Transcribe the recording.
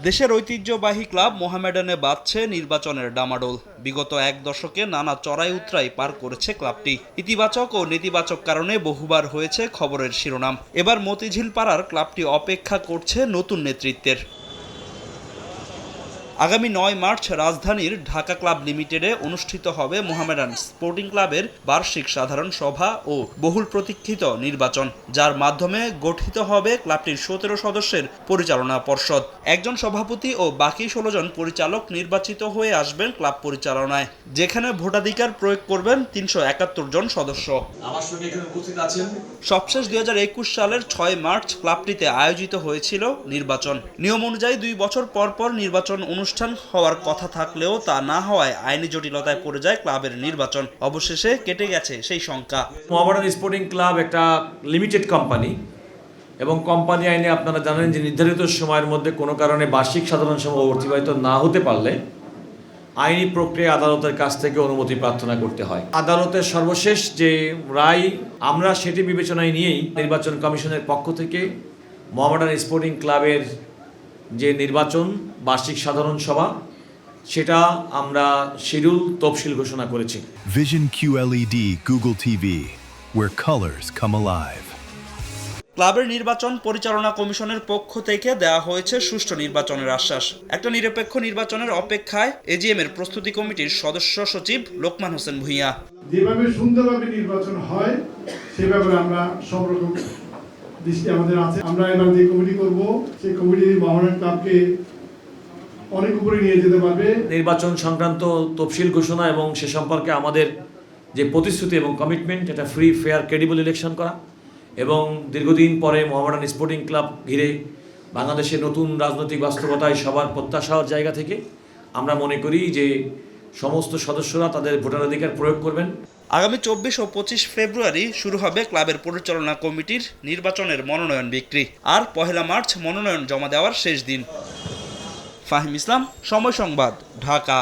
দেশের ঐতিহ্যবাহী ক্লাব মোহামেডানে বাজছে নির্বাচনের ডামাডোল। বিগত এক দশকে নানা চড়াই উতরাই পার করেছে ক্লাবটি। ইতিবাচক ও নেতিবাচক কারণে বহুবার হয়েছে খবরের শিরোনাম। এবার মতিঝিল পাড়ার ক্লাবটি অপেক্ষা করছে নতুন নেতৃত্বের। আগামী ৯ মার্চ রাজধানীর ঢাকা ক্লাব লিমিটেডে অনুষ্ঠিত হবে মোহামেডান স্পোর্টিং ক্লাবের বার্ষিক সাধারণ সভা ও বহুল প্রতীক্ষিত নির্বাচন, যার মাধ্যমে গঠিত হবে ক্লাবটির ১৭ সদস্যের পরিচালনা পর্ষদ। একজন সভাপতি ও বাকি ১৬ জন পরিচালক নির্বাচিত হয়ে আসবেন ক্লাব পরিচালনায়, যেখানে ভোটাধিকার প্রয়োগ করবেন ৩৭১ জন সদস্য। আমার সঙ্গে এখানে উপস্থিত আছেন। সবশেষ ২০২১ সালের ৬ মার্চ ক্লাবটিতে আয়োজিত হয়েছিল নির্বাচন। নিয়ম অনুযায়ী ২ বছর পর পর নির্বাচন অনুষ্ঠান হওয়ার কথা থাকলেও তা না হওয়ায় আইনি জটিলতায় পড়ে যায় ক্লাবের নির্বাচন। অবশেষে কেটে গেছে সেই শঙ্কা। মোহামেডান স্পোর্টিং ক্লাব একটা লিমিটেড কোম্পানি এবং কোম্পানি আইনে আপনারা জানেন যে নির্ধারিত সময়ের মধ্যে কোনো কারণে বার্ষিক সাধারণ সভা অতিবাহিত না হতে পারলে আইনি প্রক্রিয়া আদালতের কাছ থেকে অনুমতি প্রার্থনা করতে হয়। আদালতের সর্বশেষ যে রায়, আমরা সেটি বিবেচনায় নিয়েই নির্বাচন কমিশনের পক্ষ থেকে মোহামেডান স্পোর্টিং ক্লাবের যে নির্বাচন বার্ষিক সাধারণ সভা, সেটা আমরা শিডিউল তফসিল ঘোষণা করেছি। Vision QLED Google TV, where colors come alive. ক্লাবের নির্বাচন পরিচালনা কমিশনের পক্ষ থেকে দেওয়া হয়েছে সুষ্ঠু নির্বাচনের আশ্বাস। একটা নিরপেক্ষ নির্বাচনের অপেক্ষায় এজিএম এর প্রস্তুতি কমিটির সদস্য সচিব লোকমান হোসেন ভূঁইয়া। যেভাবে সুন্দরভাবে নির্বাচন হয় সেভাবে আমরা সব রকম দৃষ্টি আমাদের আছে। আমরা এবার যে কমিটি করব সেই কমিটি মোহামেডান ক্লাবকে অনেক উপরে নিয়ে যেতে পারবে। নির্বাচন সংক্রান্ত তফসিল ঘোষণা এবং সে সম্পর্কে আমাদের যে প্রতিশ্রুতি এবং কমিটমেন্ট, এটা ফ্রি, ফেয়ার, ক্রেডিবল ইলেকশন করা এবং দীর্ঘদিন পরে মোহামেডান স্পোর্টিং ক্লাব ঘিরে বাংলাদেশের নতুন রাজনৈতিক বাস্তবতায় সবার প্রত্যাশার জায়গা থেকে আমরা মনে করি যে সমস্ত সদস্যরা তাদের ভোটাধিকার প্রয়োগ করবেন। আগামী ২৪ ও ২৫ ফেব্রুয়ারি শুরু হবে ক্লাবের পরিচালনা কমিটির নির্বাচনের মনোনয়ন বিক্রি, আর ১ মার্চ মনোনয়ন জমা দেওয়ার শেষ দিন। ফাহিম ইসলাম, সময় সংবাদ, ঢাকা।